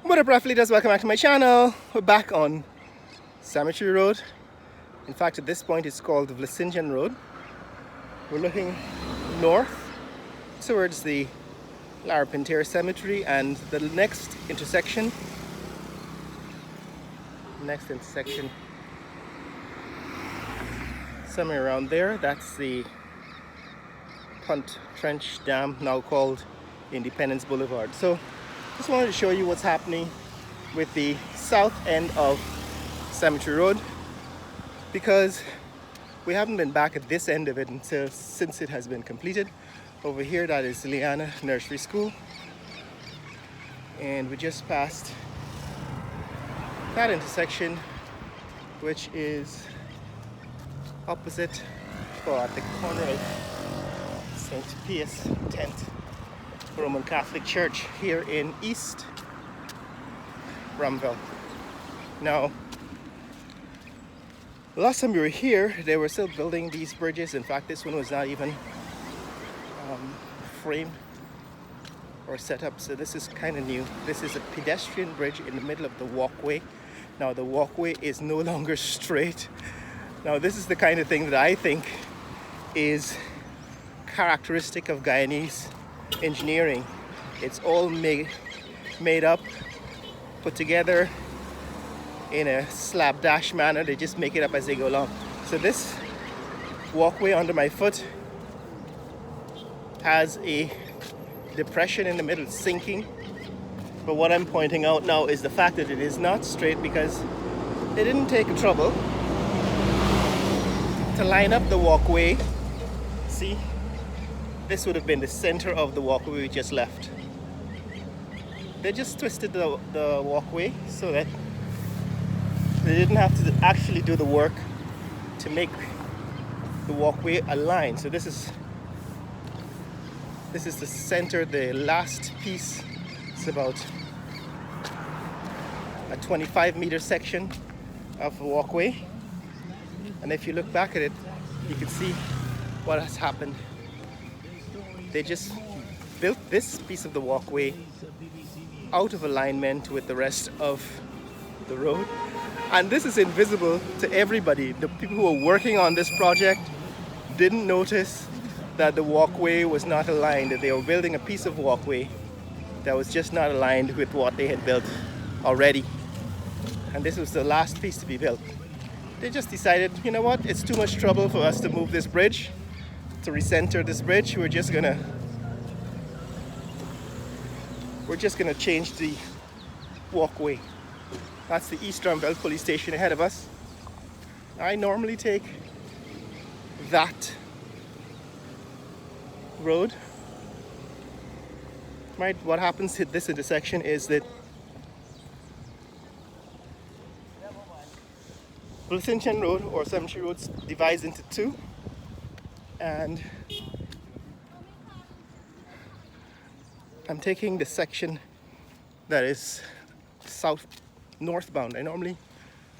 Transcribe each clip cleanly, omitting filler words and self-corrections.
What up, leaders? Welcome back to my channel. We're back on Cemetery Road. In fact, at this point it's called the Vlissengen Road. We're looking north towards the Larapinter Cemetery, and the next intersection somewhere around there, that's the Punt Trench Dam, now called Independence Boulevard. So just wanted to show you what's happening with the south end of Cemetery Road, because we haven't been back at this end of it since it has been completed. Over here, that is Liana Nursery School, and we just passed that intersection, which is opposite, or at the corner of St. Pius X Roman Catholic Church here in East Ramville. Now, the last time we were here, they were still building these bridges. In fact, this one was not even framed or set up, so this is kind of new. This is a pedestrian bridge in the middle of the walkway. Now, the walkway is no longer straight. Now, this is the kind of thing that I think is characteristic of Guyanese engineering. It's all made up, put together in a slapdash manner. They just make it up as they go along. So this walkway under my foot has a depression in the middle, sinking. But what I'm pointing out now is the fact that it is not straight, because they didn't take the trouble to line up the walkway. See, this would have been the center of the walkway we just left. They just twisted the walkway so that they didn't have to actually do the work to make the walkway align. So this is the center, the last piece. It's about a 25-meter section of the walkway. And if you look back at it, you can see what has happened. They just built this piece of the walkway out of alignment with the rest of the road. And this is invisible to everybody. The people who were working on this project didn't notice that the walkway was not aligned, that they were building a piece of walkway that was just not aligned with what they had built already. And this was the last piece to be built. They just decided, you know what, it's too much trouble for us to move this bridge, to recenter this bridge. We're just gonna change the walkway. That's the East Ramville police station ahead of us. I normally take that road. Right, what happens at this intersection is that Vlissengen Road, or Cemetery Road, divides into two, and I'm taking the section that is northbound. I normally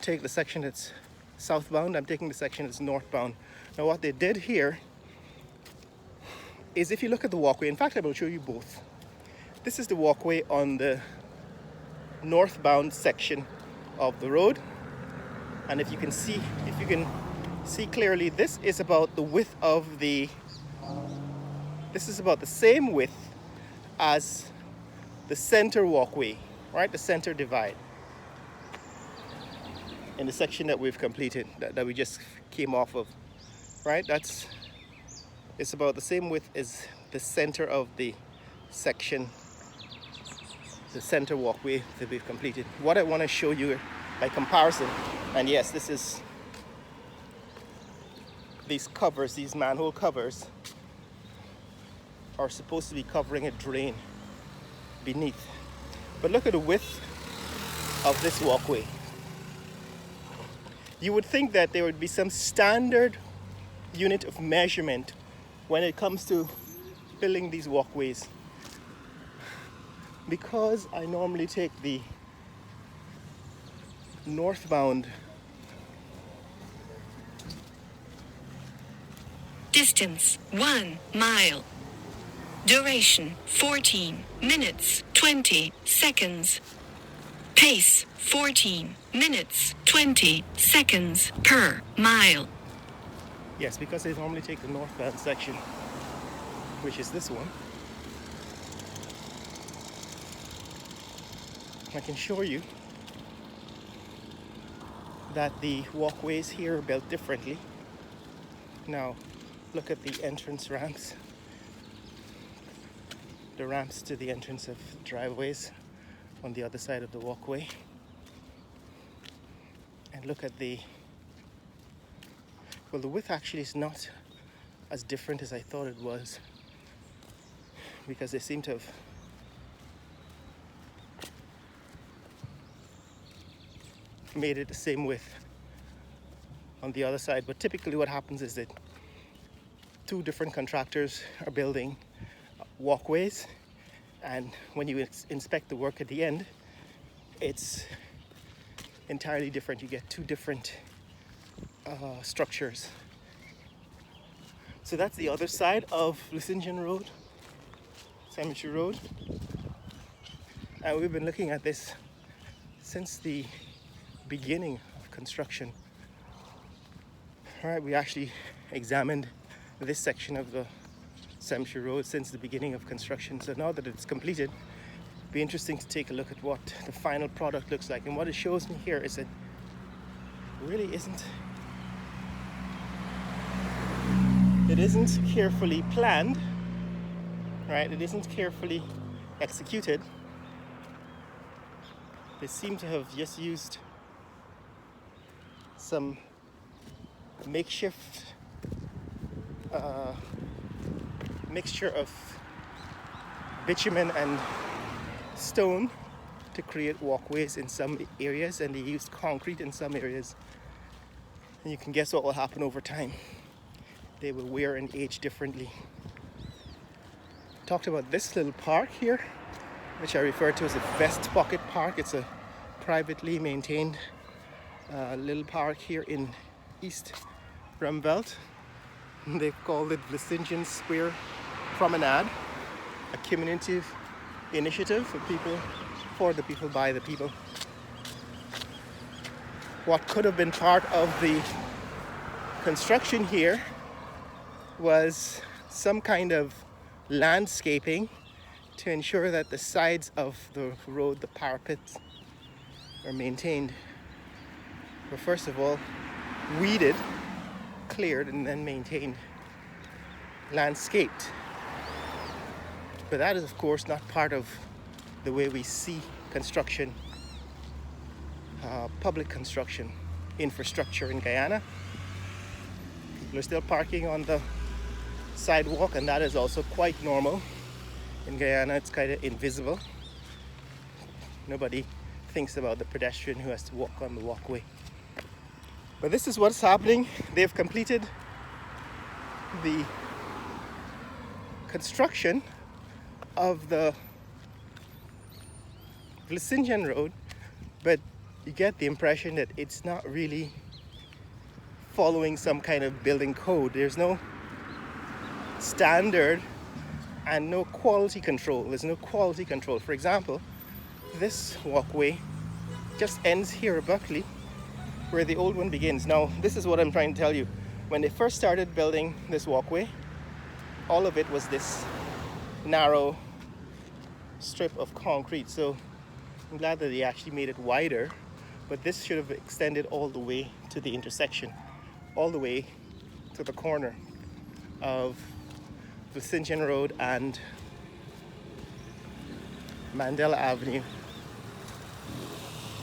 take the section that's southbound. I'm taking the section that's northbound. Now, what they did here is, if you look at the walkway, in fact I will show you both. This is the walkway on the northbound section of the road, and if you can see clearly, this is about the width of this is about the same width as the center walkway, right? The center divide in the section that we've completed, that we just came off of, right? It's about the same width as the center of the section, the center walkway that we've completed. What I want to show you by comparison, and yes, this is these covers, these manhole covers, are supposed to be covering a drain beneath. But look at the width of this walkway. You would think that there would be some standard unit of measurement when it comes to building these walkways. Because I normally take the northbound. Distance 1 mile. Duration 14 minutes 20 seconds. Pace 14 minutes 20 seconds per mile. Yes, because they normally take the northbound section, which is this one. I can show you that the walkways here are built differently. Now, look at the entrance ramps. The ramps to the entrance of driveways on the other side of the walkway. And look at the width actually is not as different as I thought it was, because they seem to have made it the same width on the other side. But typically what happens is that two different contractors are building walkways, and when you inspect the work at the end, it's entirely different. You get two different structures. So that's the other side of Vlissengen Road, Cemetery Road, and we've been looking at this since the beginning of construction. All right, we actually examined this section of the Cemetery Road since the beginning of construction. So now that it's completed, it'll be interesting to take a look at what the final product looks like. And what it shows me here is that it really isn't carefully planned, right? It isn't carefully executed. They seem to have just used some makeshift mixture of bitumen and stone to create walkways in some areas, and they used concrete in some areas. And you can guess what will happen over time. They will wear and age differently. Talked about this little park here, which I refer to as a Vest Pocket Park. It's a privately maintained little park here in East Rumveld. They've called it Vlissengen Square Promenade, a community initiative for the people, by the people. What could have been part of the construction here was some kind of landscaping to ensure that the sides of the road, the parapets, are maintained. But first of all, weeded, cleared, and then maintained, landscaped. But that is, of course, not part of the way we see construction, public construction, infrastructure in Guyana. People are still parking on the sidewalk, and that is also quite normal. In Guyana, it's kind of invisible. Nobody thinks about the pedestrian who has to walk on the walkway. But this is what's happening. They've completed the construction of the Vlissengen Road, but you get the impression that it's not really following some kind of building code. There's no standard and no quality control. There's no quality control. For example, this walkway just ends here abruptly where the old one begins. Now, this is what I'm trying to tell you. When they first started building this walkway, all of it was this narrow strip of concrete. So I'm glad that they actually made it wider, but this should have extended all the way to the intersection, all the way to the corner of Vlissengen Road and Mandela Avenue.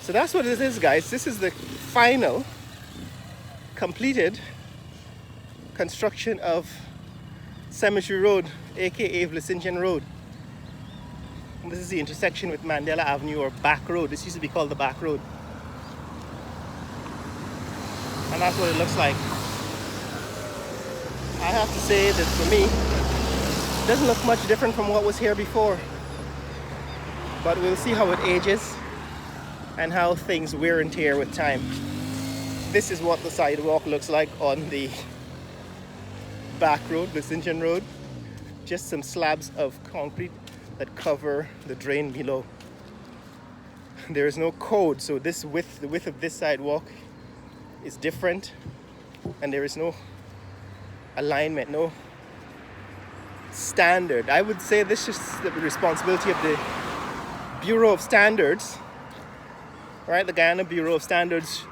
So that's what it is, guys. This is the final completed construction of Cemetery Road, aka Vlissengen Road. And this is the intersection with Mandela Avenue, or Back Road. This used to be called the Back Road. And that's what it looks like. I have to say that for me, it doesn't look much different from what was here before. But we'll see how it ages and how things wear and tear with time. This is what the sidewalk looks like on the Back Road, Vlissengen Road. Just some slabs of concrete that cover the drain below. there is no code, so the width of this sidewalk is different, and there is no alignment, no standard. I would say this is the responsibility of the Bureau of Standards, right? The Guyana Bureau of Standards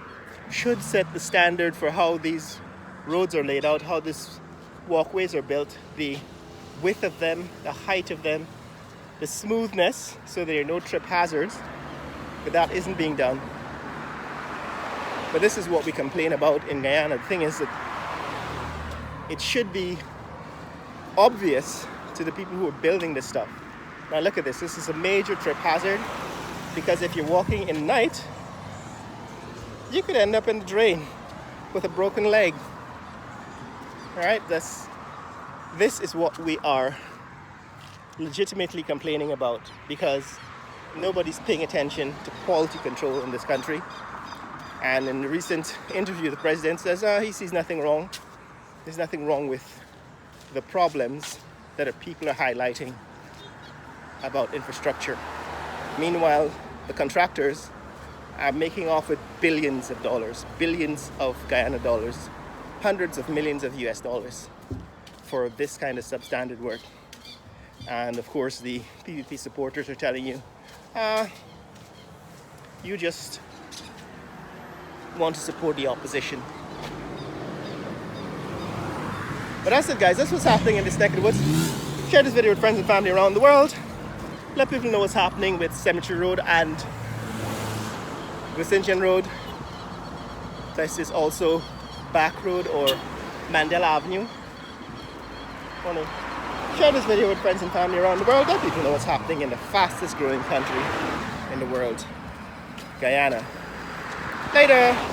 should set the standard for how these roads are laid out, how these walkways are built, the width of them, the height of them, the smoothness, so there are no trip hazards. But that isn't being done. But this is what we complain about in Guyana. The thing is that it should be obvious to the people who are building this stuff. Now look at this. This is a major trip hazard, because if you're walking in night, you could end up in the drain with a broken leg. All right, this is what we are legitimately complaining about, because nobody's paying attention to quality control in this country. And in a recent interview, the president says he sees nothing wrong. There's nothing wrong with the problems that people are highlighting about infrastructure. Meanwhile, the contractors are making off with billions of dollars, billions of Guyana dollars, hundreds of millions of US dollars for this kind of substandard work. And of course, the PVP supporters are telling you, you just want to support the opposition. But that's it, guys. That's what's happening in this neck of the woods. Share this video with friends and family around the world. Let people know what's happening with Cemetery Road and Vlissengen Road. This is also Back Road or Mandela Avenue. Share this video with friends and family around the world. Let people know what's happening in the fastest growing country in the world, Guyana. Later.